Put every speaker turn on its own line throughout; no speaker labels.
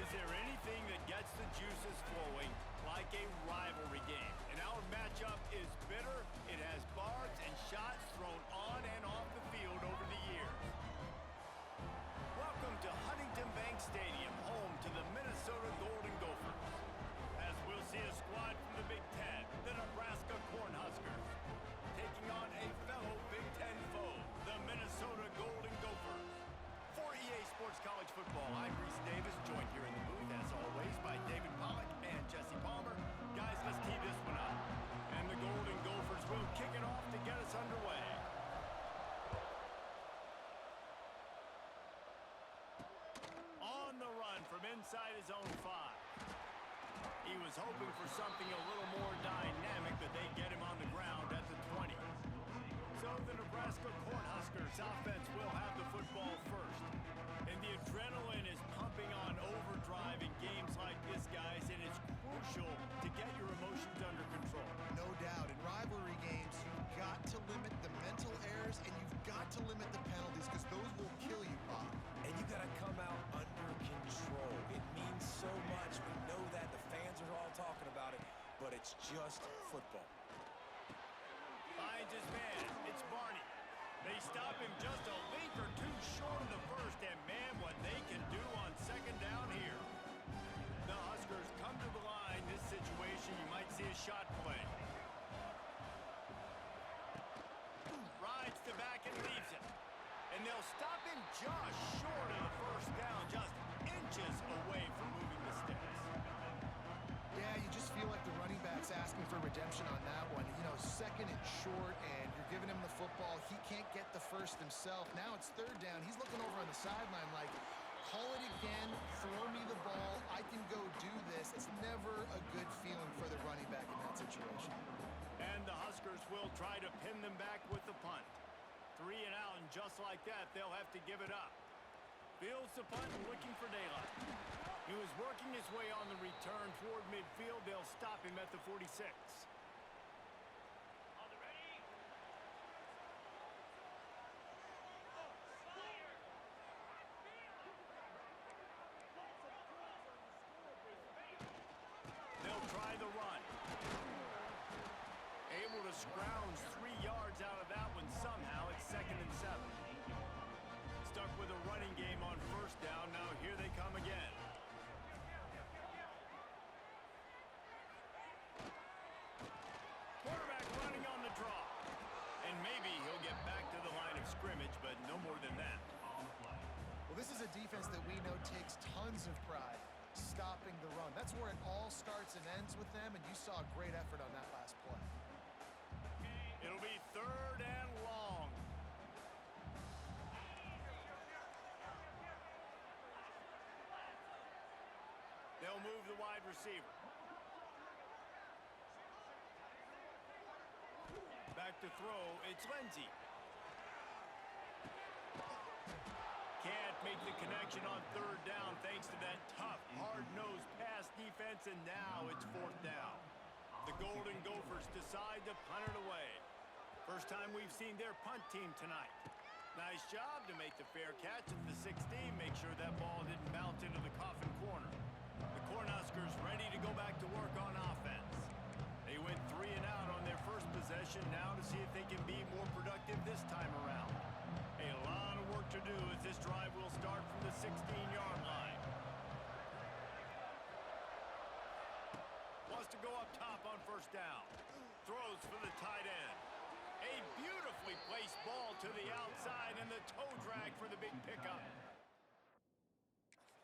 Is there anything that gets the juices flowing like a rivalry game? And our matchup is bitter. It has barbs and shots thrown on and off the field over the years. Welcome to Huntington Bank Stadium, home to the Minnesota Golden Gophers. As we'll see a squad from the Big Ten, the Nebraska Cornhuskers, taking on a fellow Big Ten foe, the Minnesota Golden Gophers. For EA Sports College Football, I'm Reese Davis, joined here in the booth, as always, by David Pollack and Jesse Palmer. Guys, let's tee this one up. And the Golden Gophers will kick it off to get us underway. On the run from inside his own 5. He was hoping for something a little more dynamic, but they get him on the ground at the 20. So the Nebraska Cornhuskers offense will have the football first. And the adrenaline is pumping on overdrive in games like this, guys, and it's crucial to get your emotions under control.
No doubt. In rivalry games, you've got to limit the mental errors and you've got to limit the penalties because those will kill you, Bob.
And you got to come out under control. It means so much. We know that. The fans are all talking about it, but it's just football.
Finds his man. It's Barney. They stop him just a length or two short of the first, and man, what they can do on second down here. The Huskers come to the line. This situation, you might see a shot play. Rides to back and leaves it. And they'll stop him just short of the first down, just inches away from moving the sticks.
Yeah, you just feel like the running back's asking for redemption on that one. You know, second and short, and you're giving him the football. He can't get the first himself. Now it's third down. He's looking over on the sideline like, call it again, throw me the ball, I can go do this. It's never a good feeling for the running back in that situation.
And the Huskers will try to pin them back with the punt. 3 and out, and just like that, they'll have to give it up. Fields the punt, looking for daylight. He was working his way on the return toward midfield. They'll stop him at the 46. They'll try the run. Able to scrounge 3 yards out of that one somehow. It's 2nd and 7. Stuck with a running game on first down. Now here they come again. Quarterback running on the draw. And maybe he'll get back to the line of scrimmage, but no more than that.
Well, this is a defense that we know takes tons of pride stopping the run. That's where it all starts and ends with them, and you saw a great effort on that last play.
It'll be 3rd and long. They'll move the wide receiver. Back to throw, it's Lindsey. Can't make the connection on 3rd down thanks to that tough, hard-nosed pass defense, and now it's 4th down. The Golden Gophers decide to punt it away. First time we've seen their punt team tonight. Nice job to make the fair catch at the 16. Make sure that ball didn't bounce into the coffin corner. The Cornhuskers ready to go back to work on offense. They went 3 and out on their first possession. Now to see if they can be more productive this time around. A lot of work to do as this drive will start from the 16-yard line. Wants to go up top on first down. Throws for the tight end. A beautifully placed ball to the outside, and the toe drag for the big pickup.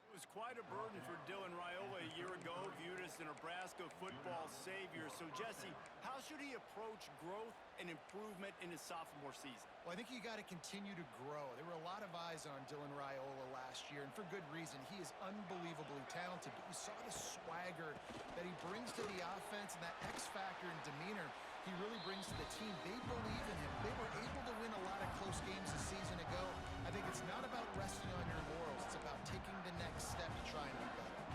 It was quite a burden for Dylan Raiola a year ago, viewed as the Nebraska football savior. So, Jesse, how should he approach growth and improvement in his sophomore season?
Well, I think you got to continue to grow. There were a lot of eyes on Dylan Raiola last year, and for good reason. He is unbelievably talented, but you saw the swagger that he brings to the offense and that X factor and demeanor he really brings to the team. They believe in him. They were able to win a lot of close games a season ago. I think it's not about resting on your laurels. It's about taking the next step to try and be better.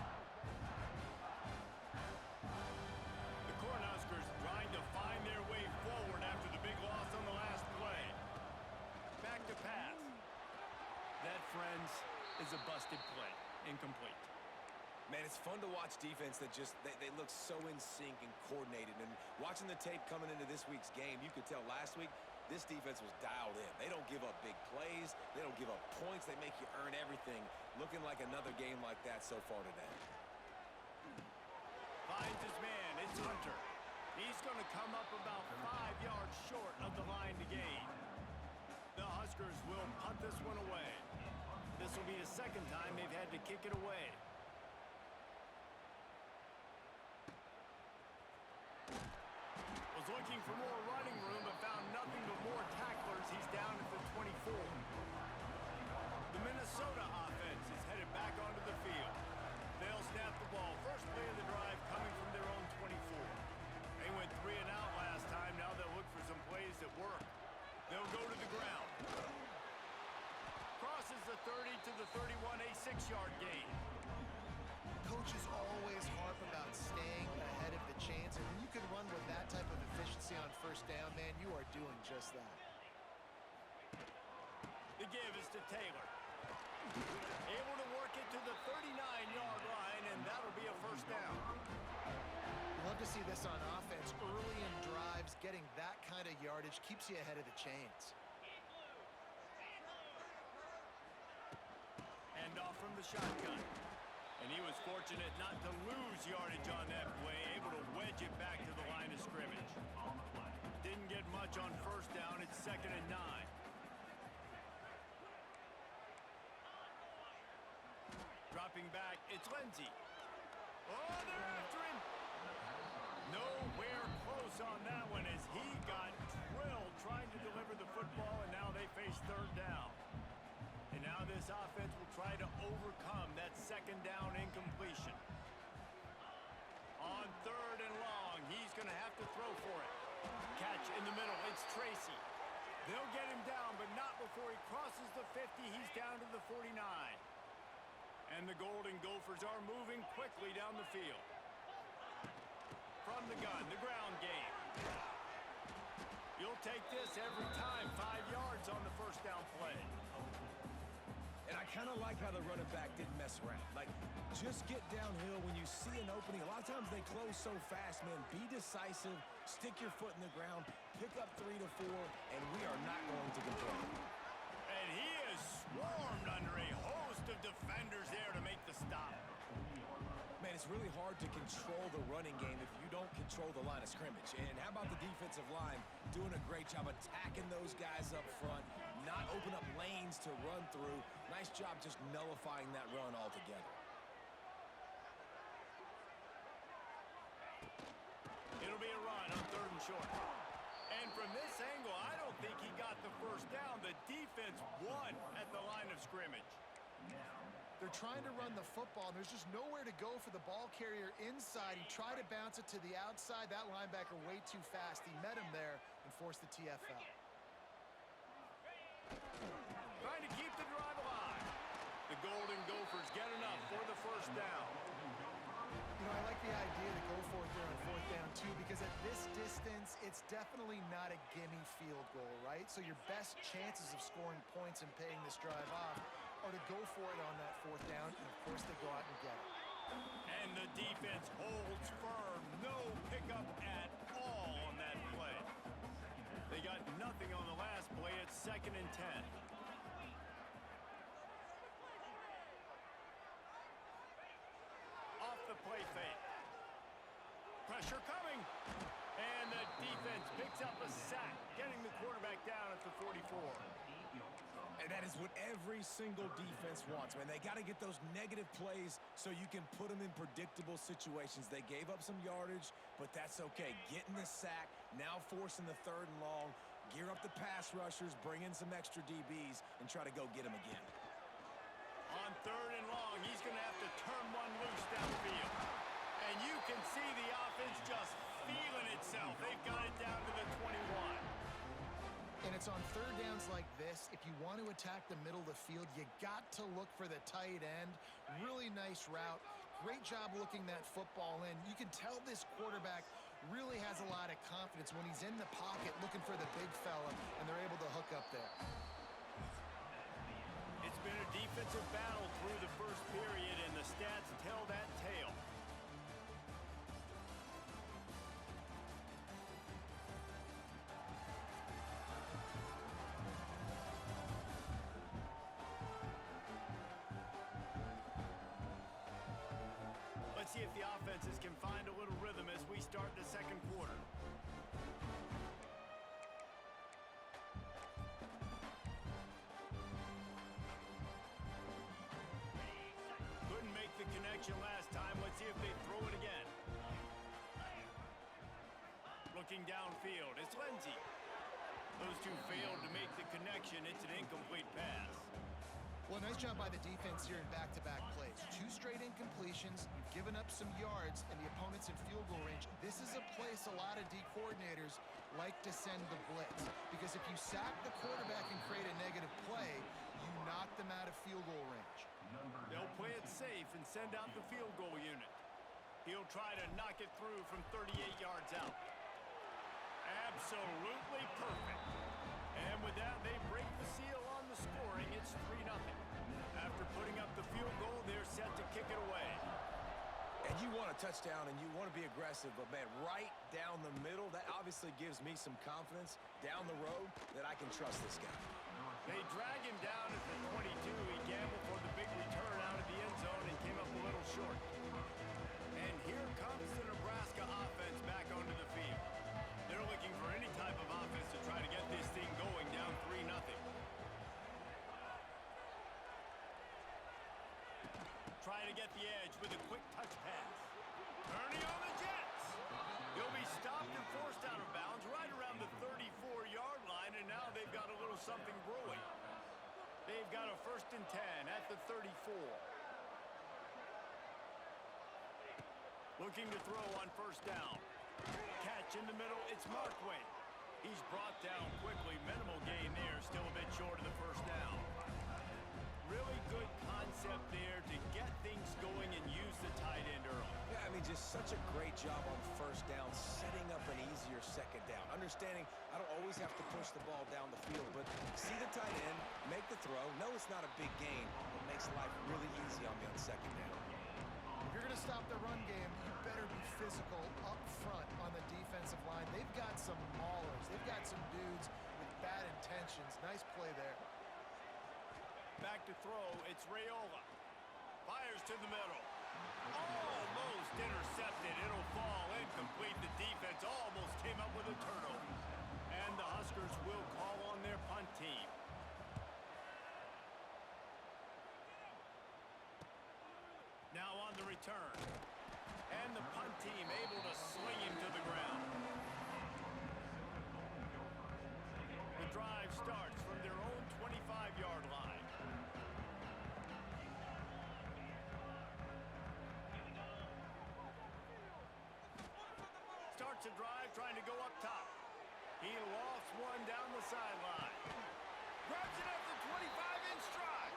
The Cornhuskers trying to find their way forward after the big loss on the last play. Back to pass. That, friends, is a busted play. Incomplete.
Man, it's fun to watch defense that just, they look so in sync and coordinated. And watching the tape coming into this week's game, you could tell last week this defense was dialed in. They don't give up big plays. They don't give up points. They make you earn everything. Looking like another game like that so far today.
Finds his man. It's Hunter. He's going to come up about 5 yards short of the line to gain. The Huskers will punt this one away. This will be the second time they've had to kick it away. Was looking for more running room, but found nothing but more tacklers. He's down at the 24. The Minnesota offense is headed back onto the field. They'll snap the ball. First play of the drive coming from their own 24. They went 3 and out last time. Now they'll look for some plays that work. They'll go to the ground. Crosses the 30 to the 31, a 6-yard gain.
Coaches always harp about staying ahead of the chains, and when you can run with that type of efficiency on first down, man, you are doing just that.
The give is to Taylor. Able to work it to the 39-yard line, and that'll be a first down.
Love to see this on offense. Early in drives, getting that kind of yardage keeps you ahead of the chains.
Hand off from the shotgun. And he was fortunate not to lose yardage on that play, able to wedge it back to the line of scrimmage. Didn't get much on first down. It's 2nd and 9. Dropping back, it's Lindsey. Oh, they're after him. Nowhere close on that one as he got drilled trying to deliver the football, and now they face 3rd down. And now this offense will try to overcome that 2nd down incompletion. On 3rd and long, he's going to have to throw for it. Catch in the middle, it's Tracy. They'll get him down, but not before he crosses the 50. He's down to the 49. And the Golden Gophers are moving quickly down the field. From the gun, the ground game. You'll take this every time. 5 yards on the first down play.
And I kind of like how the running back didn't mess around. Like, just get downhill when you see an opening. A lot of times they close so fast, man. Be decisive, stick your foot in the ground, pick up 3 to 4, and we are not going to complain.
And he is swarmed under a host of defenders there to make the stop.
Man, it's really hard to control the running game if you don't control the line of scrimmage. And how about the defensive line doing a great job attacking those guys up front, not open up lanes to run through. Nice job just nullifying that run altogether.
It'll be a run on 3rd and short. And from this angle, I don't think he got the first down. The defense won at the line of scrimmage.
They're trying to run the football, and there's just nowhere to go for the ball carrier inside. He tried to bounce it to the outside. That linebacker way too fast. He met him there and forced the TFL.
Trying to keep the drive alive. The Golden Gophers get enough for the first down.
You know, I like the idea to go for it there on 4th down, too, because at this distance, it's definitely not a gimme field goal, right? So your best chances of scoring points and paying this drive off are to go for it on that 4th down, and of course they go out and get it.
And the defense holds firm. No pickup at all on that play. They got nothing on the last play. It's 2nd and 10. Off the play fake. Pressure coming. And the defense picks up a sack, getting the quarterback down at the 44.
And that is what every single defense wants, man. They got to get those negative plays so you can put them in predictable situations. They gave up some yardage, but that's okay. Getting the sack, now forcing the 3rd and long, gear up the pass rushers, bring in some extra DBs, and try to go get them again.
On 3rd and long, he's going to have to turn one loose downfield. And you can see the offense just feeling itself. They've got it down to the 21.
And it's on 3rd downs like this. If you want to attack the middle of the field, you got to look for the tight end. Really nice route. Great job looking that football in. You can tell this quarterback really has a lot of confidence when he's in the pocket looking for the big fella, and they're able to hook up there.
It's been a defense defensive battle through the first period, and the stats tell that tale. Let's see if the offenses can find a little rhythm as we start the second quarter. Couldn't make the connection last time. Let's see if they throw it again. Looking downfield, it's Lindsey. Those two failed to make the connection. It's an incomplete pass.
Well, nice job by the defense here in back-to-back plays. 2 straight incompletions, you've given up some yards, and the opponent's in field goal range. This is a place a lot of D coordinators like to send the blitz, because if you sack the quarterback and create a negative play, you knock them out of field goal range.
They'll play it safe and send out the field goal unit. He'll try to knock it through from 38 yards out. Absolutely perfect. And with that, they break the seal on the scoring. It's 3-0. After putting up the field goal, they're set to kick it away.
And you want a touchdown and you want to be aggressive, but man, right down the middle, that obviously gives me some confidence down the road that I can trust this guy.
They drag him down at the 22. He gambled for the big return out of the end zone and came up a little short. And here comes the Nebraska offense back onto the field. They're looking for any type of offense to try to get this thing going, down 3-0. Trying to get the edge with a quick touch pass. Ernie on the Jets. He'll be stopped and forced out of bounds right around the 34-yard line, and now they've got a little something brewing. They've got a 1st and 10 at the 34. Looking to throw on 1st down. Catch in the middle, it's Markway. He's brought down quickly. Minimal gain there, still a bit short of the 1st down. Really good concept there to get things going and use the tight end early.
Yeah, I mean, just such a great job on 1st down, setting up an easier 2nd down. Understanding I don't always have to push the ball down the field, but see the tight end, make the throw. No, it's not a big gain. It makes life really easy on me on 2nd down.
If you're going to stop the run game, you better be physical up front on the defensive line. They've got some maulers. They've got some dudes with bad intentions. Nice play there.
Back to throw, it's Raiola. Fires to the middle. Almost intercepted. It'll fall incomplete. The defense almost came up with a turnover. And the Huskers will call on their punt team. Now on the return. And the punt team able to sling him to the ground. The drive starts from their own 25-yard line. Starts a drive trying to go up top. He lofts one down the sideline. Grabs it at the 25 in stride.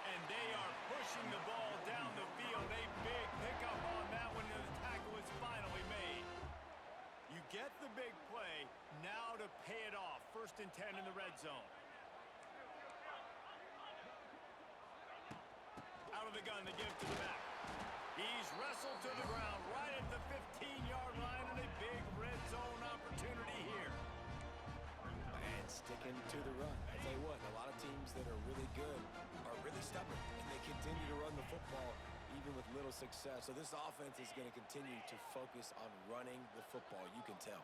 And they are pushing the ball down the field. A big pickup on that one, and the tackle is finally made. You get the big play. Now to pay it off. 1st and 10 in the red zone. Out of the gun, they give to the back. He's wrestled to the ground right at the 15-yard line, and a big red zone opportunity here.
And sticking to the run. I tell you what, a lot of teams that are really good are really stubborn, and they continue to run the football even with little success. So this offense is going to continue to focus on running the football. You can tell.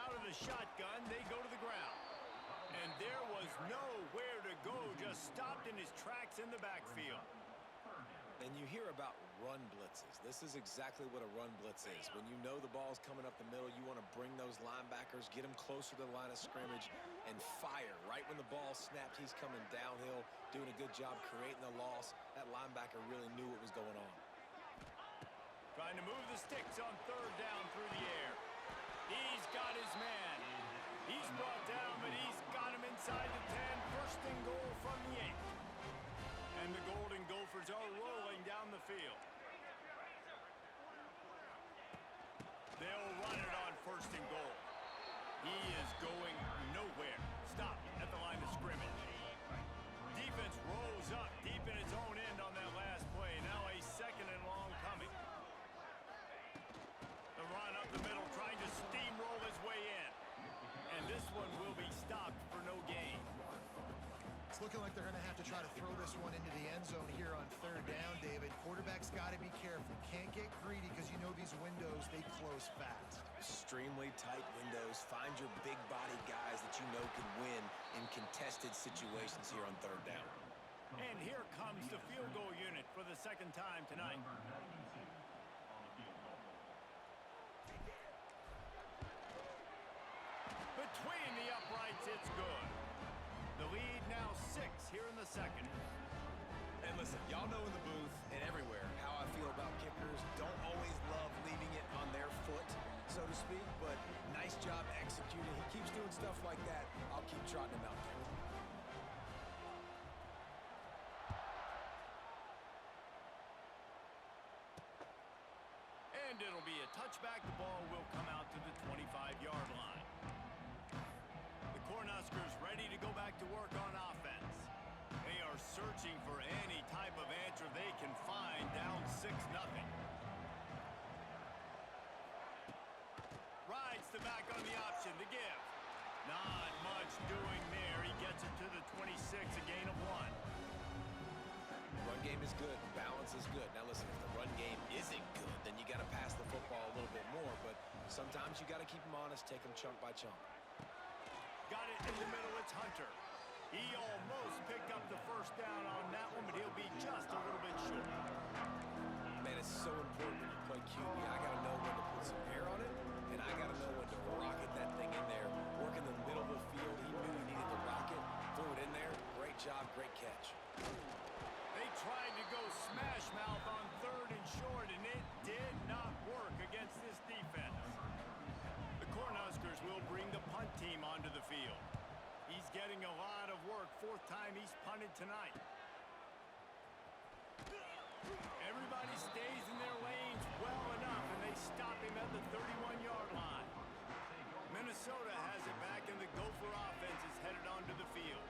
Out of the shotgun, they go to the ground. And there was nowhere to go, just stopped in his tracks in the backfield.
And you hear about run blitzes. This is exactly what a run blitz is. When you know the ball's coming up the middle, you want to bring those linebackers, get them closer to the line of scrimmage, and fire. Right when the ball snaps, he's coming downhill, doing a good job creating the loss. That linebacker really knew what was going on.
Trying to move the sticks on 3rd down through the air. He's got his man. He's brought down, but he's got him inside the 10. 1st and goal from the 8. And the Golden Gophers are rolling down the field. They'll run it on 1st and goal. He is going nowhere. Stop at the line of scrimmage. Defense rolls up deep in its own end on that last play. Now a second and long coming. The run up the middle, trying to steamroll his way in. And this one will be stopped for no gain.
It's looking like they're going to have to try to throw this one into the end zone here on third down, David. Quarterback's got to be careful. Can't get greedy because you know these windows, they close fast.
Extremely tight windows. Find your big body guys that you know can win in contested situations here on third down.
And here comes the field goal unit for the second time tonight. Between the uprights, it's good. The lead now 6 here in the second.
And listen, y'all know in the booth and everywhere how I feel about kickers. Don't always love leaving it on their foot, so to speak, but nice job executing. He keeps doing stuff like that. I'll keep trotting him out there.
And it'll be a touchback. The ball will come out to the 25-yard line. The Cornhuskers ready to go back to work on offense. They are searching for any type of answer they can find down 6-0. Rides the back on the option to give. Not much doing there. He gets it to the 26, a gain of 1.
Run game is good. Balance is good. Now listen, if the run game isn't good, then you got to pass the football a little bit more. But sometimes you got to keep them honest, take them chunk by chunk.
Got it in the middle. It's Hunter. He almost picked up the first down on that one, but he'll be just a little bit short.
Man, it's so important when you play QB. I got to know when to put some air on it, and I got to know when to rocket that thing in there. Work in the middle of the field. He knew he needed the rocket. Threw it in there. Great job. Great catch.
They tried to go smash mouth on third and short, and it did not work against this defense. The Cornhuskers will bring the punt team onto the field. He's getting a lot of work. 4th time he's punted tonight. Everybody stays in their lanes well enough, and they stop him at the 31-yard line. Minnesota has it back, and the Gopher offense is headed onto the field.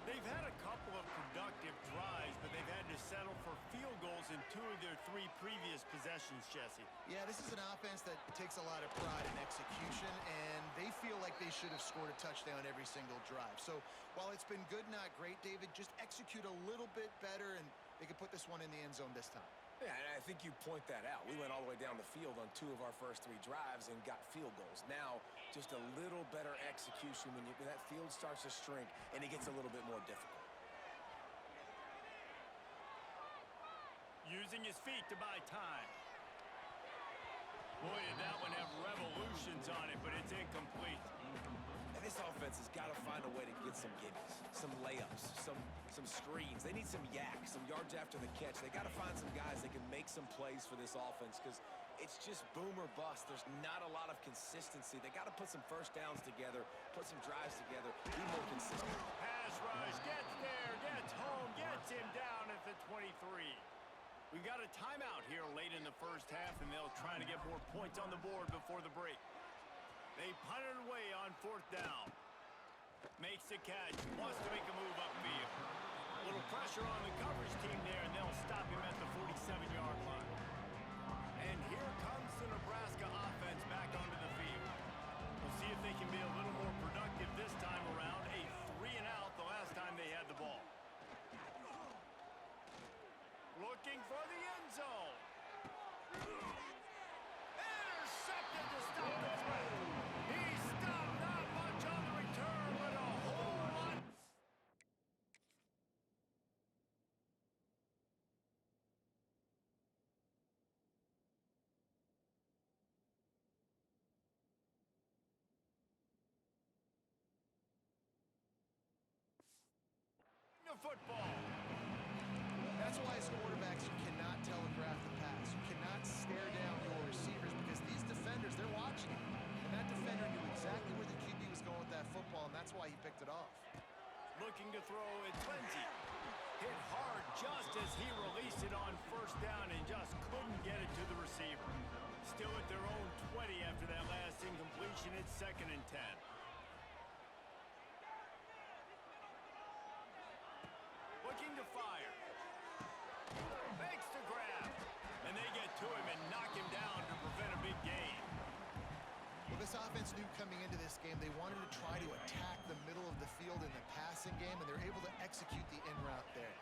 They've had a couple of productive drives, but they've had to settle for field goals in 2 of their 3 previous possessions, Jesse.
Yeah, this is an offense that takes a lot of pride in execution, and they feel like they should have scored a touchdown every single drive. So while it's been good, not great, David, just execute a little bit better, and they can put this one in the end zone this time.
Yeah, and I think you point that out. We went all the way down the field on 2 of our first 3 drives and got field goals. Now, just a little better execution when that field starts to shrink and it gets a little bit more difficult.
Using his feet to buy time. Boy, did that one have revolutions on it, but it's incomplete.
And this offense has got to find a way to get some gimmies, some layups, some screens. They need some yak, some yards after the catch. They got to find some guys that can make some plays for this offense because it's just boom or bust. There's not a lot of consistency. They got to put some first downs together, put some drives together, be more consistent.
Pass rush, gets there, gets home, gets him down at the 23. We've got a timeout here late in the first half, and they'll try to get more points on the board before the break. They punt it away on 4th down. Makes the catch, wants to make a move upfield. A little pressure on the coverage team there, and they'll stop him at the 47-yard line. And here comes the Nebraska offense back onto the field. We'll see if they can be a little more productive this time around. A 3-and-out the last time they had the ball. Looking for the end zone. Intercepted to stop the threat. He stopped not much on the return, but a whole lot. The football.
That's why as quarterbacks, you cannot telegraph the pass. You cannot stare down your receivers because these defenders, they're watching. And that defender knew exactly where the QB was going with that football, and that's why he picked it off.
Looking to throw, it's Lindsey. Hit hard just as he released it on 1st down and just couldn't get it to the receiver. Still at their own 20 after that last incompletion. It's 2nd and 10. to him and knock him down to prevent a big gain.
Well, this offense knew coming into this game they wanted to try to attack the middle of the field in the passing game, and they're able to execute the in route there.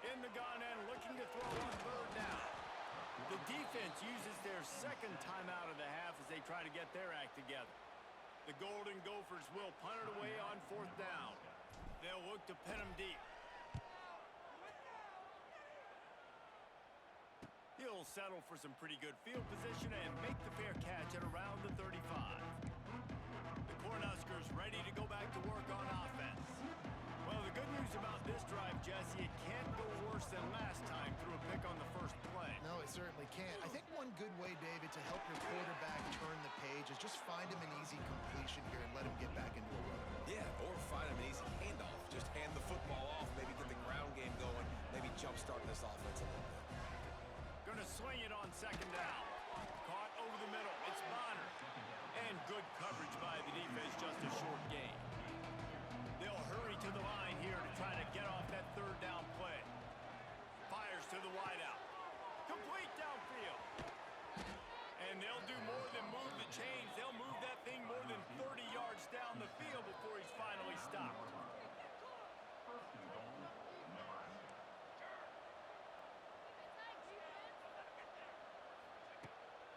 In the gun and looking to throw on third down. The defense uses their second timeout of the half as they try to get their act together. The Golden Gophers will punt it away on fourth down. They'll look to pin him deep. He'll settle for some pretty good field position and make the fair catch at around the 35. The Cornhuskers ready to go back to work on offense. Well, the good news about this drive, Jesse, it can't go worse than last time through a pick on the first play.
No, it certainly can't. I think one good way, David, to help your quarterback turn the page is just find him an easy completion here and let him get back into a rhythm.
Yeah, or find him an easy handoff. Just hand the football off, maybe get the ground game going, maybe jumpstart this offense a little bit.
Gonna swing it on second down. Caught over the middle. It's Bonner. And good coverage by the defense, just a short gain. They'll hurry to the line here to try to get off that third down play. Fires to the wideout. Complete downfield. And they'll do more than move the chains. They'll move that thing more than 30 yards down the field before he's finally stopped.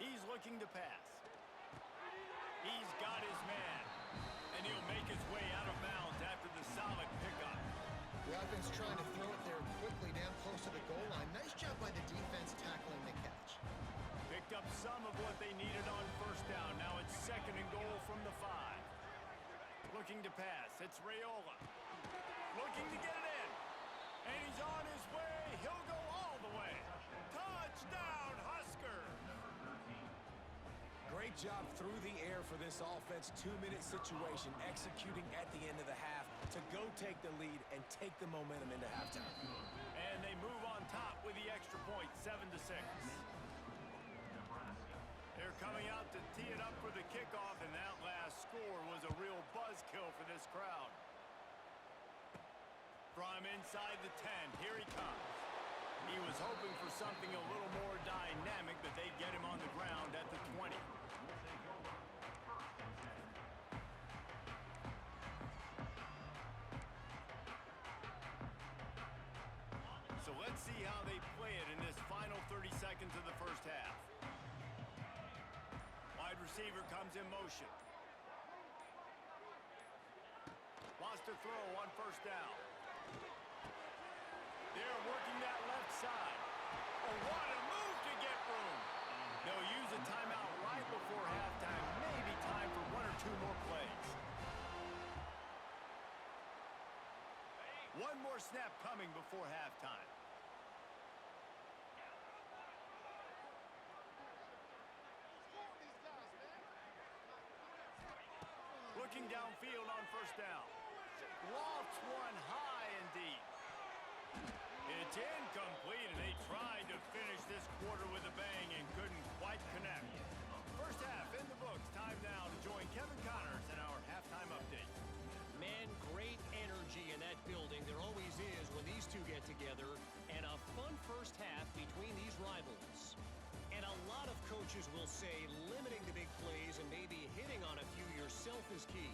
He's looking to pass. He's got his man. And he'll make his way out of bounds after the solid pickup.
The offense trying to throw it there quickly down close to the goal line. Nice job by the defense tackling the catch.
Picked up some of what they needed on first down. Now it's second and goal from the 5. Looking to pass. It's Raiola. Looking to get it in. And he's on his way. He'll go all the way. Touchdown, Husker!
Great job through the air for this offense. 2-minute situation, executing at the end of the half to go take the lead and take the momentum into halftime.
And they move on top with the extra point, 7-6. They're coming out to tee it up for the kickoff, and that last score was a real buzzkill for this crowd. From inside the 10, here he comes. He was hoping for something a little more dynamic, but they'd get him on the ground at the 20. So let's see how they play it in this final 30 seconds of the first half. Wide receiver comes in motion. Lost a throw on first down. They're working that left side. Oh, what a move to get room. They'll use a timeout right before halftime. Maybe time for 1 or 2 more plays. One more snap coming before halftime. Looking downfield on first down. Lofts one high and deep. It's incomplete, and they tried to finish this quarter with a bang and couldn't quite connect. First half in the books. Time now to join Kevin Connors in our halftime update.
Man, great energy in that building. There always is when these two get together. And a fun first half between these rivals. And a lot of coaches will say limiting the big plays and maybe hitting on a few yourself is key.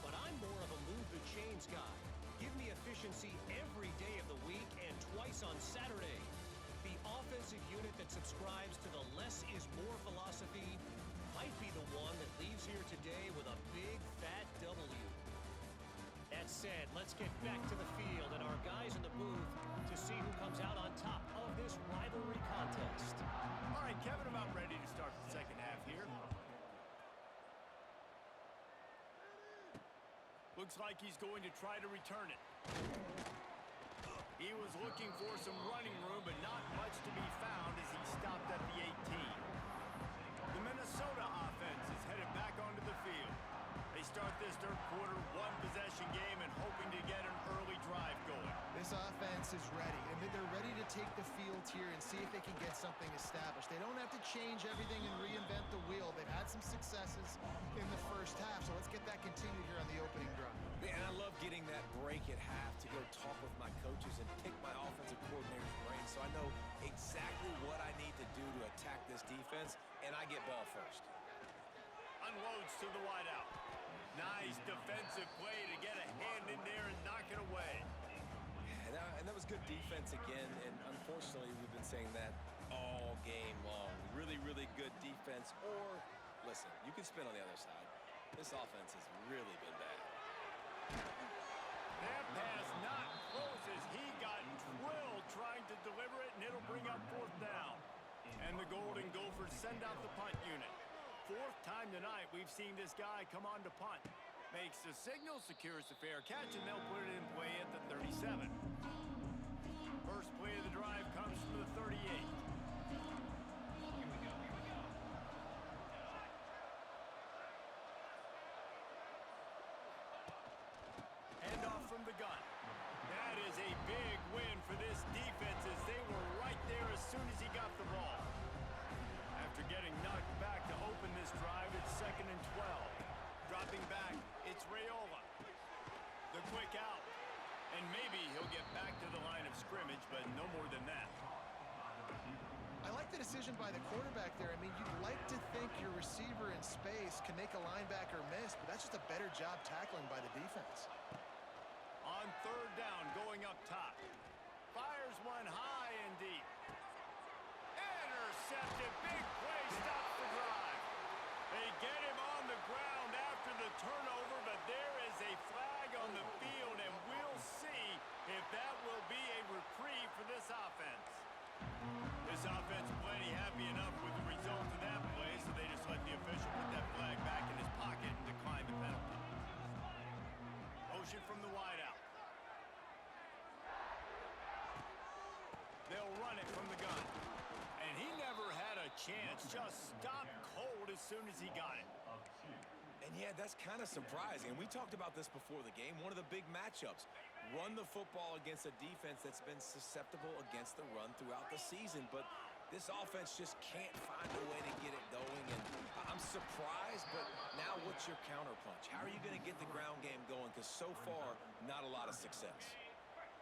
But I'm more of a move the chains guy. Give me efficiency every day of the week and twice on Saturday. The offensive unit that subscribes to the less is more philosophy might be the one that leaves here today with a big fat W. That said, let's get back to the field and our guys in the booth to see who comes out on top of this rivalry contest.
All right, Kevin, about ready to start the second half here. Looks like he's going to try to return it. He was looking for some running room, but not much to be found as he stopped at the 18. The Minnesota offense is headed back onto the field. They start this third quarter one-possession game and hoping to get an early drive going.
This offense is ready, and They're ready to take the field here and see if they can get something established. They don't have to change everything and reinvent the wheel. They've had some successes in the first half, so let's get that continued here on the opening drive.
Yeah, and I love getting that break at half to go talk with my coaches and pick my offensive coordinator's brain so I know exactly what I need to do to attack this defense, and I get ball first.
Unloads to the wideout. Nice defensive play to get a hand in there and knock it away.
And that was good defense again, and unfortunately we've been saying that all game long. Really, really good defense. Or, listen, you can spin on the other side. This offense has really been bad.
That pass not close as he got drilled trying to deliver it, and it'll bring up fourth down. And the Golden Gophers send out the punt unit. Fourth time tonight we've seen this guy come on to punt. Makes the signal, secures the fair catch, and they'll put it in play at the 37. First play of the drive comes from the 38. Handoff from the gun. That is a big win for this defense as they were right there as soon as he got the ball. After getting knocked back to open this drive, it's 2nd and 12. Dropping back, it's Raiola. The quick out. And maybe he'll get back to the line of scrimmage, but no more than that.
I like the decision by the quarterback there. I mean, you'd like to think your receiver in space can make a linebacker miss, but that's just a better job tackling by the defense.
On third down, going up top. Fires one high and deep. Intercepted. Big play. Stops the drive. They get him on the ground after the turnover, but there is a flag on the field, and we'll see if that will be a reprieve for this offense. This offense plenty happy enough with the result of that play, so they just let the official put that flag back in his pocket and decline the penalty. Motion from the wideout. They'll run it from the gun. And he never had a chance. Just stopped cold as soon as he got it.
And yeah, that's kind of surprising. And we talked about this before the game. One of the big matchups. Run the football against a defense that's been susceptible against the run throughout the season. But this offense just can't find a way to get it going. And I'm surprised, but now what's your counterpunch? How are you going to get the ground game going? Because so far, not a lot of success.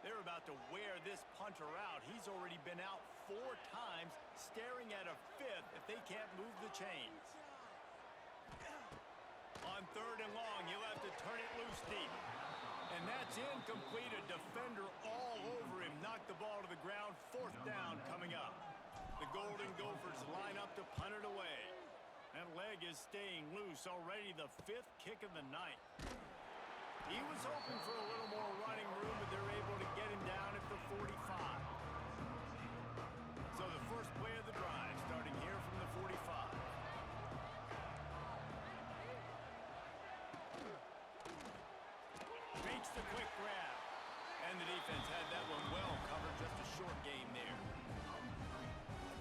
They're about to wear this punter out. He's already been out 4 times, staring at a 5th if they can't move the chains. On third and long, he'll have to turn it loose deep. And that's incomplete. A defender all over him. Knocked the ball to the ground. 4th down coming up. The Golden Gophers line up to punt it away. That leg is staying loose. Already the 5th kick of the night. He was hoping for a little more running room, but they're able to get him down at the 45. So the first play of the drive, starting here from the 45. Makes the quick grab. And the defense had that one well covered. Just a short game there.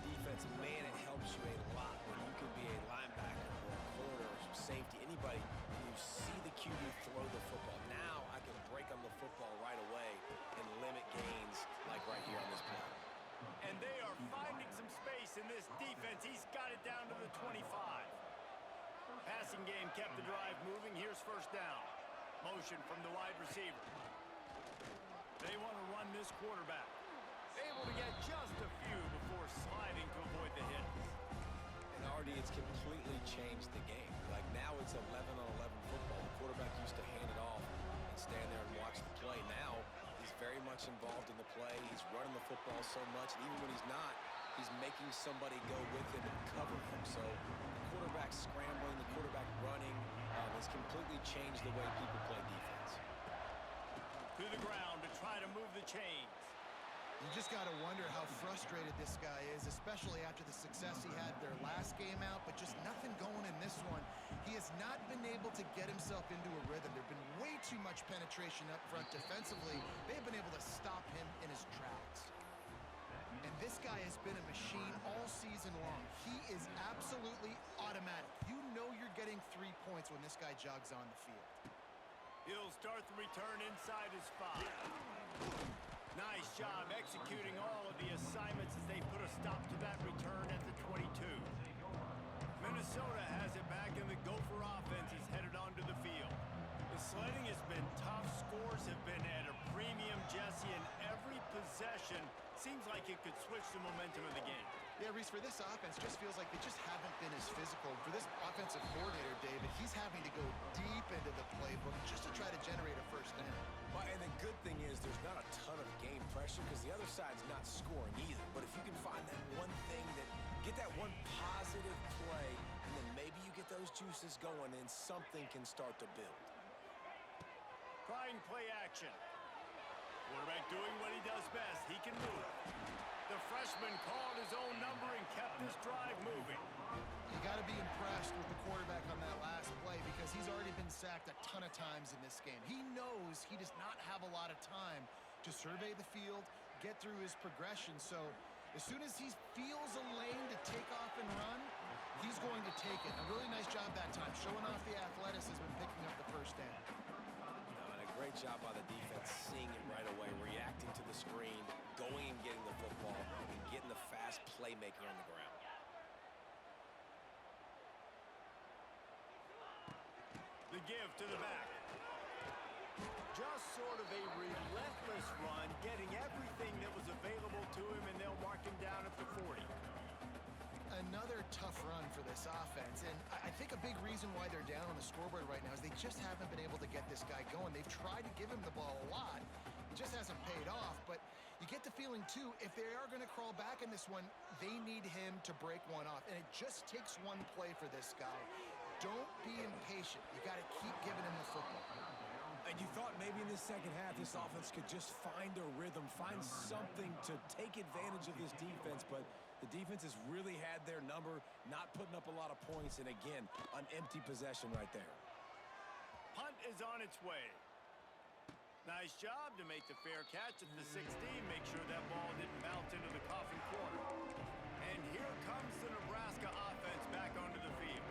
Defense, man, it helps you a lot when you can be a linebacker or a corner or safety, anybody, and you see the QB throw the football. Now I can break on the football right away and limit gains like right here on this play.
And they are finding some space in this defense. He's got it down to the 25. Passing game kept the drive moving. Here's first down. Motion from the wide receiver. They want to run this quarterback. Able to get just a few before sliding to avoid the hits.
And already it's completely changed the game. Like now it's 11-on-11 football. The quarterback used to hand it off and stand there and watch the play. Now he's very much involved in the play. He's running the football so much, and even when he's not, he's making somebody go with him and cover him. So the quarterback scrambling, the quarterback running has completely changed the way people play defense.
To the ground to try to move the chains.
You just got to wonder how frustrated this guy is, especially after the success he had their last game out, but just nothing going in this one. He has not been able to get himself into a rhythm. There's been way too much penetration up front defensively. They've been able to stop him in his tracks. And this guy has been a machine all season long. He is absolutely automatic. You know you're getting 3 points when this guy jogs on the field.
He'll start the return inside his 5. Nice job executing all of the assignments as they put a stop to that return at the 22. Minnesota has it back, and the Gopher offense is headed onto the field. The sledding has been tough. Scores have been at a premium, Jesse, and every possession seems like it could switch the momentum of the game.
Yeah, Reese, for this offense, just feels like they just haven't been as physical. For this offensive coordinator, David, he's having to go deep into the playbook just to try to generate a first down.
Well, and the good thing is there's not a ton of game pressure because the other side's not scoring either. But if you can find that one thing get that one positive play, and then maybe you get those juices going and something can start to build.
Trying play action. Quarterback doing what he does best. He can move. The freshman called his own number and kept this drive moving.
You got to be impressed with the quarterback on that last play because he's already been sacked a ton of times in this game. He knows he does not have a lot of time to survey the field, get through his progression. So as soon as he feels a lane to take off and run, he's going to take it. A really nice job that time, showing off the athleticism and picking up the first down.
And a great job by the defense, seeing it right away, reacting to the screen, going and getting the football, and getting the fast playmaker on the ground.
The give to the back. Just sort of a relentless run, getting everything that was available to him, and they'll mark him down at the 40.
Another tough run for this offense, and I think a big reason why they're down on the scoreboard right now is they just haven't been able to get this guy going. They've tried to give him the ball a lot. It just hasn't paid off, but you get the feeling, too, if they are going to crawl back in this one, they need him to break one off, and it just takes one play for this guy. Don't be impatient. You got to keep giving him the football.
And you thought maybe in the second half this offense could just find a rhythm, find something to take advantage of this defense, but the defense has really had their number, not putting up a lot of points, and again, an empty possession right there.
Punt is on its way. Nice job to make the fair catch at the 16, make sure that ball didn't bounce into the coffin corner. And here comes the Nebraska offense back onto the field.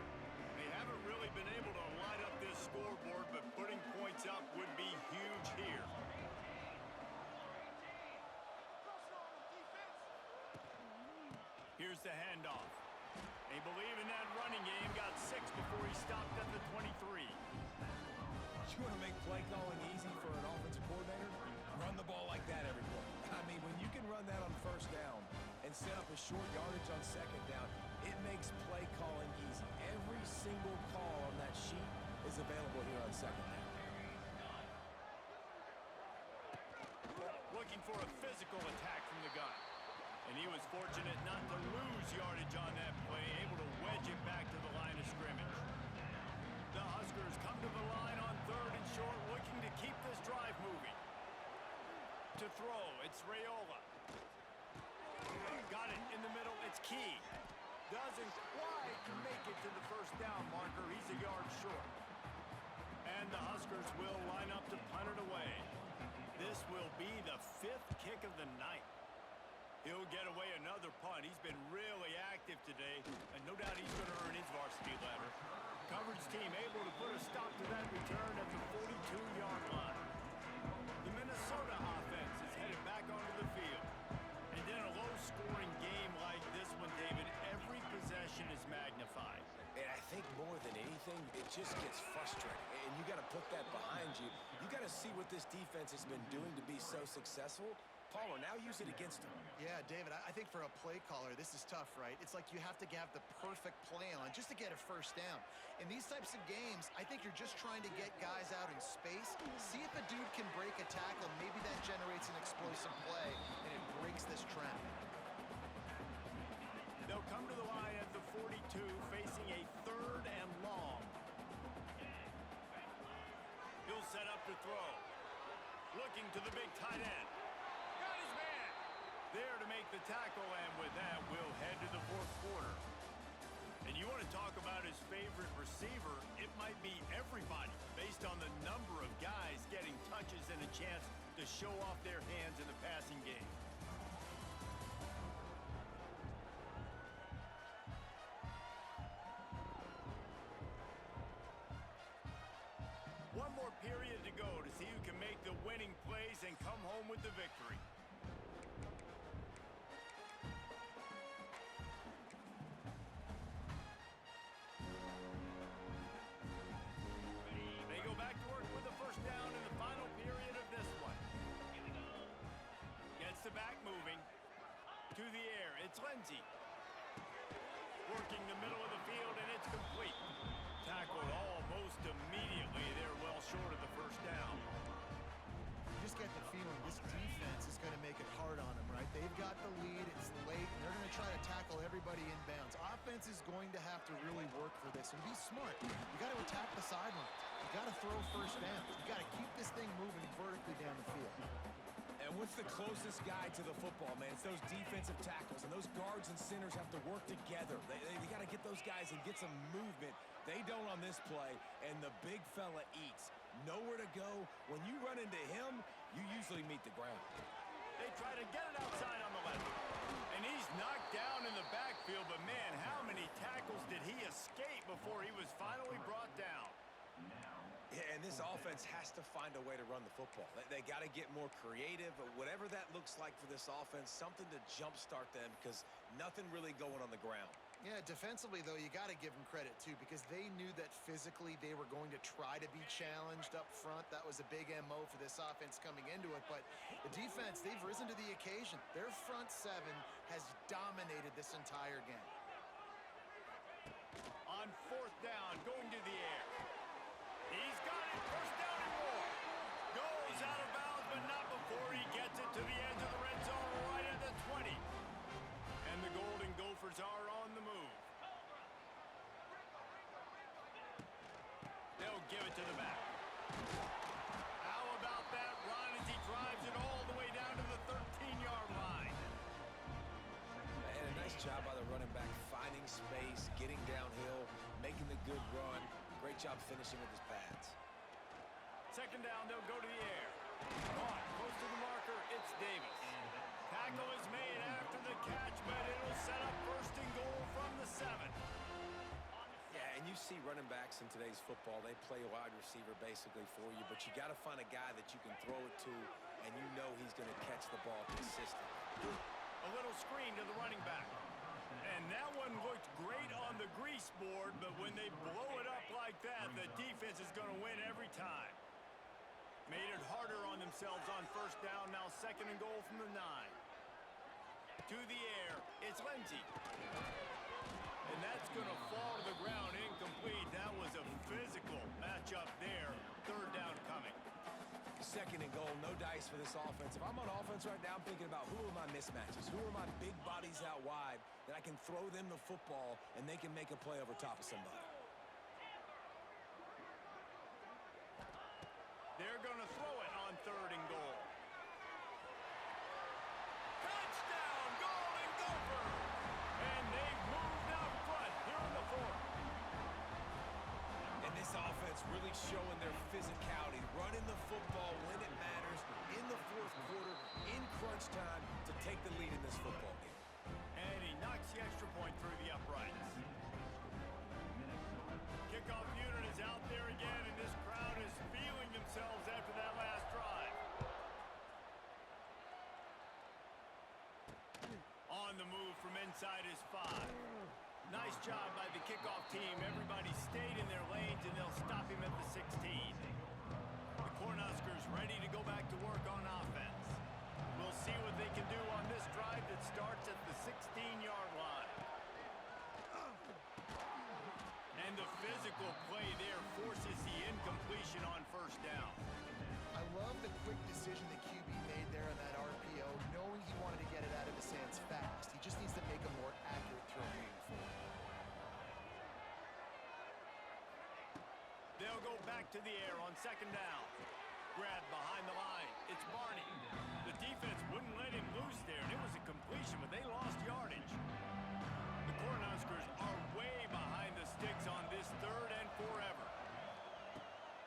They haven't really been able to light up this scoreboard, but putting points up would be huge here. Here's the handoff. They believe in that running game, got 6 before he stopped at the 23.
You want to make play calling easy for an offensive coordinator? Run the ball like that every play. I mean, when you can run that on first down and set up a short yardage on second down, it makes play calling easy. Every single call on that sheet is available here on second down.
Looking for a physical attack from the gun. And he was fortunate not to lose yardage on that play, able to wedge it back to the line of scrimmage. The Huskers come to the line on 3rd and short, looking to keep this drive moving. To throw, it's Raiola. Got it in the middle, it's Key. Doesn't quite make it to the first down marker. He's a yard short. And the Huskers will line up to punt it away. This will be the 5th kick of the night. He'll get away another punt. He's been really active today, and no doubt he's going to earn his varsity letter. Coverage team able to put a stop to that return at the 42-yard line. The Minnesota offense is headed back onto the field. And in a low-scoring game like this one, David, every possession is magnified.
And I think more than anything, it just gets frustrating. And you got to put that behind you. You got to see what this defense has been doing to be so successful. Palmer, now use it against him.
Yeah, David, I think for a play caller, this is tough, right? It's like you have to have the perfect play on just to get a first down. In these types of games, I think you're just trying to get guys out in space, see if a dude can break a tackle. Maybe that generates an explosive play, and it breaks this trend.
They'll come to the line at the 42, facing a 3rd and long. He'll set up to throw. Looking to the big tight end. Got his man. There to make the tackle, and with that, we'll head to the 4th quarter. And you want to talk about his favorite receiver, it might be everybody, based on the number of guys getting touches and a chance to show off their hands in the passing game. One more period to go to see who can make the winning plays and come home with the victory. It's Lindsey. Working the middle of the field, and it's complete. Tackled almost immediately. They're well short of the first down.
You just get the feeling this defense is going to make it hard on them, right? They've got the lead. It's late, and they're going to try to tackle everybody inbounds. Offense is going to have to really work for this and be smart. You got to attack the sidelines. You got to throw first down. You got to keep this thing moving vertically down the field.
And what's the closest guy to the football, man? It's those defensive tackles, and those guards and centers have to work together. They got to get those guys and get some movement. They don't on this play, and the big fella eats. Nowhere to go. When you run into him, you usually meet the ground.
They try to get it outside on the left. And he's knocked down in the backfield, but man, how many tackles did he escape before he was finally brought down?
Yeah, and this offense has to find a way to run the football. They got to get more creative, but whatever that looks like for this offense, something to jumpstart them because nothing really going on the ground.
Yeah, defensively, though, you got to give them credit, too, because they knew that physically they were going to try to be challenged up front. That was a big MO for this offense coming into it. But the defense, they've risen to the occasion. Their front seven has dominated this entire game.
On fourth down, going to the air. He's got it. First down and more. Goes out of bounds, but not before he gets it to the edge of the red zone right at the 20. And the Golden Gophers are on the move. They'll give it to the back. How about that run as he drives it all the way down to the 13-yard line?
And a nice job by the running back, finding space, getting downhill, making the good run. Great job finishing with his pads.
Second down, they'll go to the air. Caught, close to the marker, it's Davis. Tackle is made after the catch, but it'll set up first and goal from the 7.
Yeah, and you see running backs in today's football, they play wide receiver basically for you, but you got to find a guy that you can throw it to, and you know he's going to catch the ball consistently.
A little screen to the running back. And that one looked great on the grease board, but when they blow it up like that, the defense is going to win every time. Made it harder on themselves on first down, now second and goal from the 9. To the air, it's Lindsey. And that's going to fall to the ground incomplete. That was a physical matchup there. Third down coming.
Second and goal, no dice for this offense. If I'm on offense right now, I'm thinking about who are my mismatches? Who are my big bodies out wide that I can throw them the football and they can make a play over top of somebody?
They're going to throw it on third and goal. Touchdown, Golden Gophers! And they've moved out front here in the fourth.
And this offense really showing their physicality, running the football when it matters, in the fourth quarter, in crunch time, to take the lead in this football game.
And he knocks the extra point through the uprights. Kickoff unit is out there again, and this crowd is feeling themselves after that last drive. On the move from inside his 5. Nice job by the kickoff team. Everybody stayed in their lanes, and they'll stop him at the 16. The Cornhuskers ready to go back to work on offense. We'll see what they can do on this drive that starts at the 16-yard line. And the physical play there forces the incompletion on first down.
I love the quick decision the QB made there on that RPO, knowing he wanted to get it out of his hands fast. He just needs to make a more accurate throw moving forward.
They'll go back to the air on second down. Grabbed behind the line. It's Barney. The defense wouldn't let him loose there, and it was a completion, but they lost yardage. The Cornhuskers are way behind the sticks on this third and forever.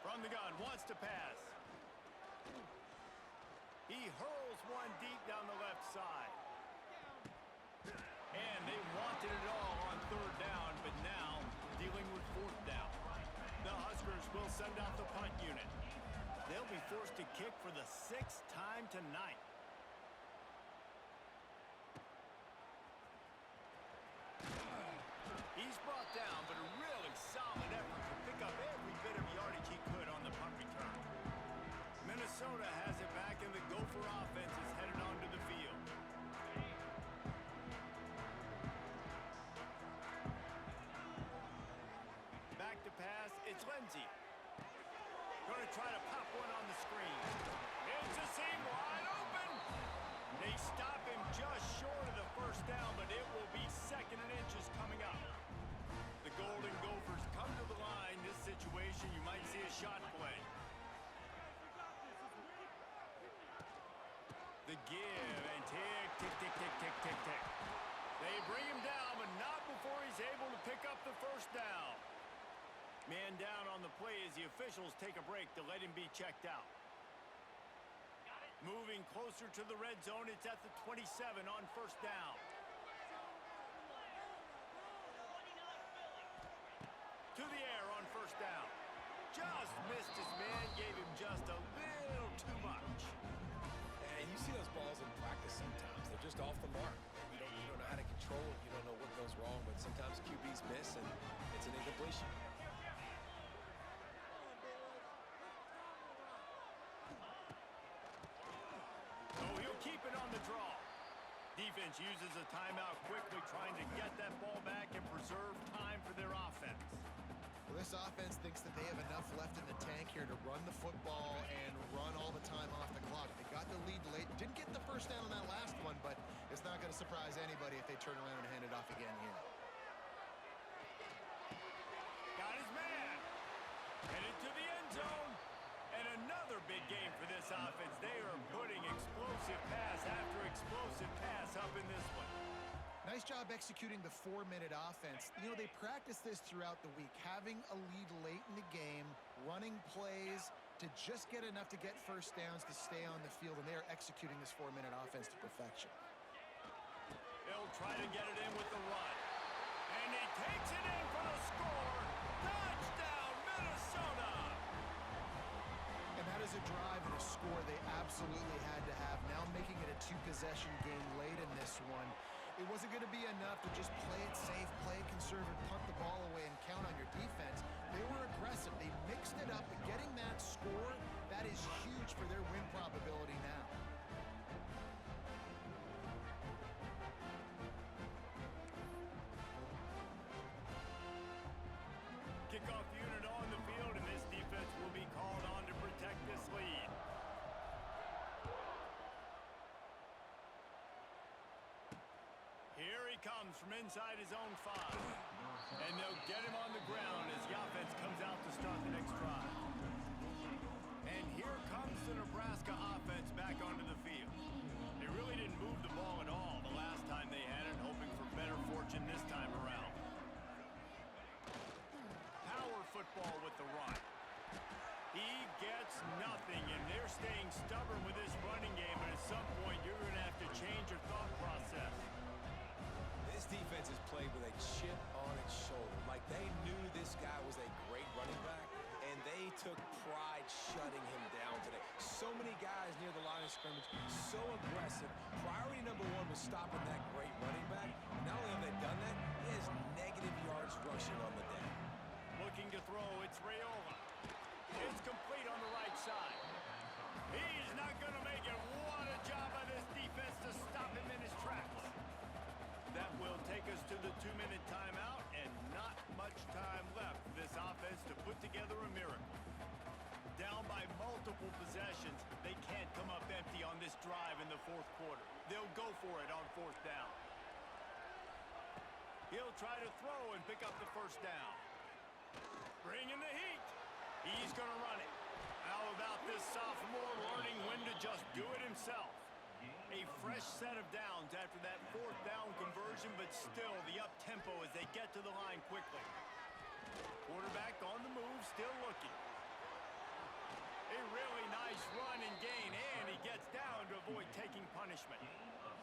From the gun, wants to pass. He hurls one deep down the left side. And they wanted it all on third down, but now dealing with fourth down. The Huskers will send out the punt unit. They'll be forced to kick for the 6th time tonight. He's brought down, but a really solid effort to pick up every bit of yardage he could on the punt return. Minnesota has it back, and the Gopher offense is headed onto the field. It's Lindsey. Going to try to pop one on the screen. It's a seam wide open. They stop him just short of the first down, but it will be 2nd and inches coming up. The Golden Gophers come to the line. This situation, you might see a shot play. The give and tick, tick, tick, tick, tick, tick, tick. They bring him down, but not before he's able to pick up the first down. Man down on the play as the officials take a break to let him be checked out. Moving closer to the red zone, it's at the 27 on first down. To the air on first down. Just missed his man, gave him just a little too much.
And you see those balls in practice sometimes. They're just off the mark. You don't know how to control it. You don't know what goes wrong, but sometimes QBs miss, and it's an incompletion.
Oh, he'll keep it on the draw. Defense uses a timeout quickly, trying to get that ball back and preserve time for their offense.
Well, this offense thinks that they have enough left in the tank here to run the football and run all the time off the clock. They got the lead late. Didn't get the first down on that last one, but it's not going to surprise anybody if they turn around and hand it off again here.
Got his man. Headed to the end zone. And another big game for this offense. They are putting explosive pass after explosive pass up in this one.
Nice job executing the 4-minute offense. You know, they practice this throughout the week, having a lead late in the game, running plays to just get enough to get first downs to stay on the field, and they are executing this 4-minute offense to perfection.
They'll try to get it in with the run. And he takes it in for the score. Touchdown, Minnesota!
And that is a drive and a score they absolutely had to have. Now making it a 2-possession game late in this one. It wasn't going to be enough to just play it safe, play it conservative, punt the ball away, and count on your defense. They were aggressive. They mixed it up, and getting that score, that is huge for their win probability now.
Kickoff unit on the field, and this defense will be called on to protect this lead. Here he comes from inside his own 5. And they'll get him on the ground as the offense comes out to start the next drive. And here comes the Nebraska offense back onto the field. They really didn't move the ball at all the last time they had it, hoping for better fortune this time around. Power football with the run. He gets nothing, and they're staying stubborn with this running game, but at some point you're going to have to change your thought process.
This defense is played with a chip on its shoulder. Like they knew this guy was a great running back, and they took pride shutting him down today. So many guys near the line of scrimmage, so aggressive. Priority number 1 was stopping that great running back. Not only have they done that, he has negative yards rushing on the day.
Looking to throw, it's Raiola. It's complete on the right side. He's not going to make it. What a job by this defense to stop him in his tracks. That will take us to the 2-minute timeout, and not much time left for this offense to put together a miracle. Down by multiple possessions, they can't come up empty on this drive in the 4th quarter. They'll go for it on 4th down. He'll try to throw and pick up the first down. Bring in the heat. He's going to run it. How about this sophomore learning when to just do it himself? A fresh set of downs after that 4th down conversion, but still the up-tempo as they get to the line quickly. Quarterback on the move, still looking. A really nice run and gain, and he gets down to avoid taking punishment.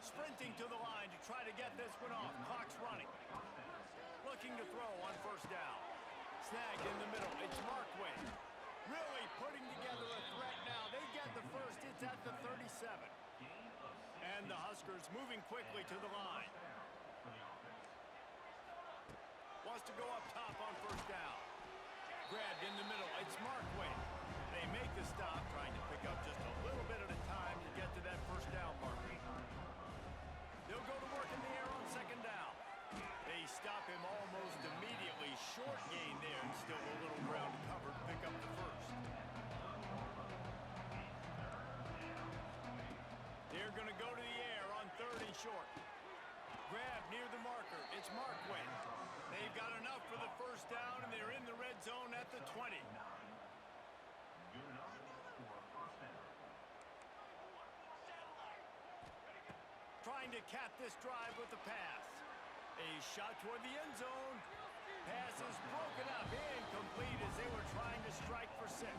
Sprinting to the line to try to get this one off. Clock's running. Looking to throw on first down. Snagged in the middle. It's Markway. Really putting together a threat now. They get the first. It's at the 37. And the Huskers moving quickly to the line. Wants to go up top on first down. Grabbed in the middle. It's Markway. They make the stop, trying to pick up just a little bit at a time to get to that first down marker. They'll go to work in the air on second down. They stop him almost immediately, short gain there, and still a little ground to cover to pick up the first. They're going to go to the air on 3rd and short. Grab near the marker. It's Markway. They've got enough for the first down, and they're in the red zone at the 20. Trying to cap this drive with the pass. A shot toward the end zone. Pass is broken up, incomplete as they were trying to strike for 6.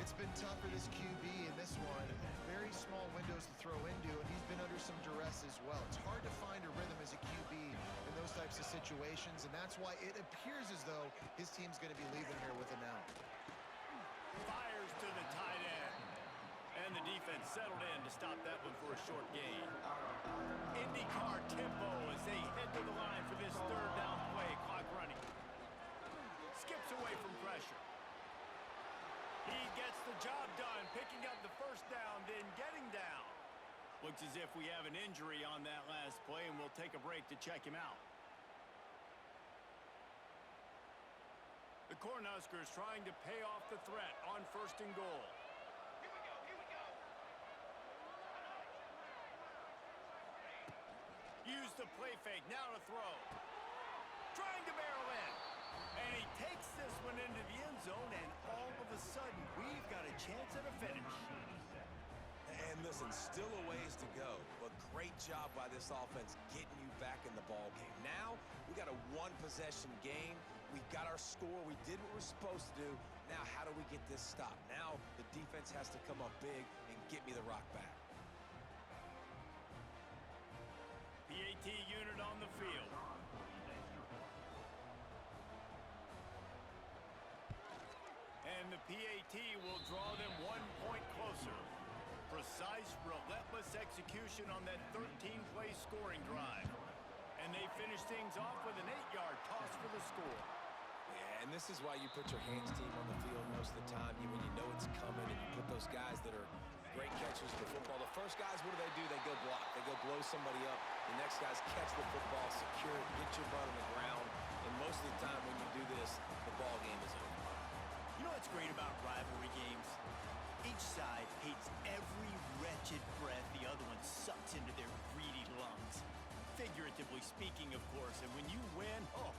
It's been tough for this QB in this one. Very small windows to throw into, and he's been under some duress as well. It's hard to find a rhythm as a QB in those types of situations, and that's why it appears as though his team's going to be leaving here with an L.
Fires to the tight end. And the defense settled in to stop that one for a short gain. IndyCar tempo as they head to the line for this 3rd down play. Clock running. Skips away from pressure. He gets the job done, picking up the first down, then getting down. Looks as if we have an injury on that last play, and we'll take a break to check him out. The Cornhuskers trying to pay off the threat on 1st and goal. Use the play fake, now to throw. Trying to barrel in. And he takes this one into the end zone, and all of a sudden, we've got a chance at a finish.
And listen, still a ways to go, but great job by this offense getting you back in the ball game. Now, we got a 1-possession game. We got our score. We did what we're supposed to do. Now, how do we get this stopped? Now, the defense has to come up big and get me the rock back.
PAT unit on the field. And the PAT will draw them 1 point closer. Precise, relentless execution on that 13-play scoring drive. And they finish things off with an 8-yard toss for the score.
Yeah, and this is why you put your hands team on the field most of the time. When you know it's coming, and you put those guys that are great catchers of the football. The first guys, what do? They go block. They go blow somebody up. The next guys catch the football, secure it, get your butt on the ground. And most of the time when you do this, the ball game is over.
You know what's great about rivalry games? Each side hates every wretched breath the other one sucks into their greedy lungs. Figuratively speaking, of course, and when you win, oh,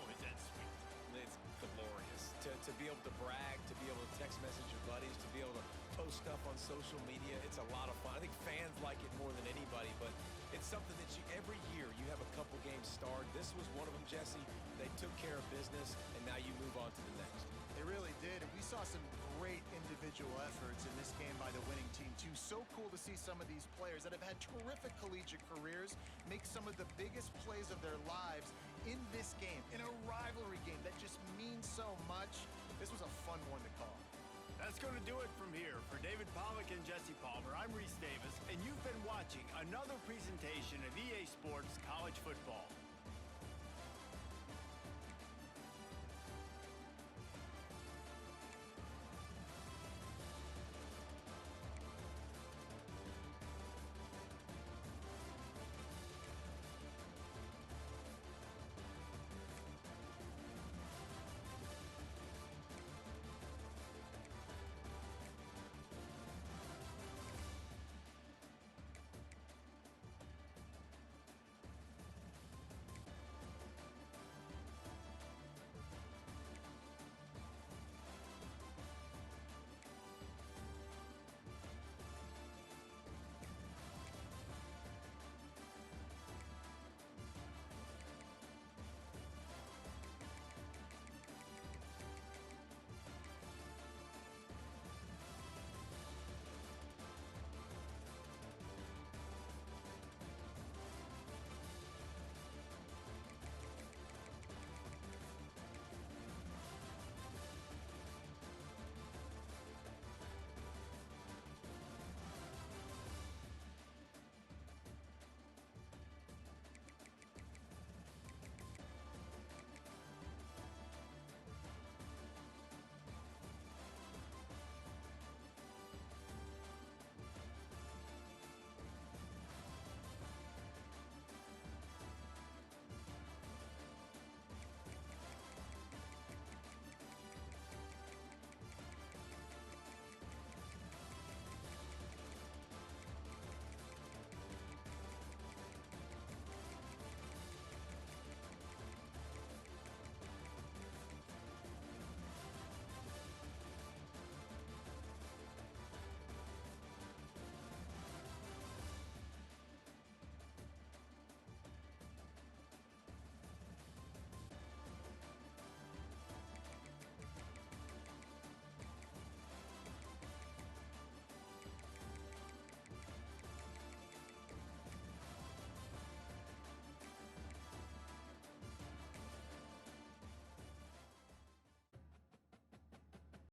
is that sweet.
It's glorious. To be able to brag, to be able to text message your buddies, to be able to post stuff on social media, it's a lot of fun. I think fans like it more than anybody, but it's something that every year you have a couple games starred. This was one of them, Jesse. They took care of business, and now you move on to the next.
They really did, and we saw some great individual efforts in this game by the winning team, too. So cool to see some of these players that have had terrific collegiate careers make some of the biggest plays of their lives in this game, in a rivalry game that just means so much. This was a fun one to call.
That's going to do it from here. For David Pollack and Jesse Palmer, I'm Reese Davis, and you've been watching another presentation of EA Sports College Football.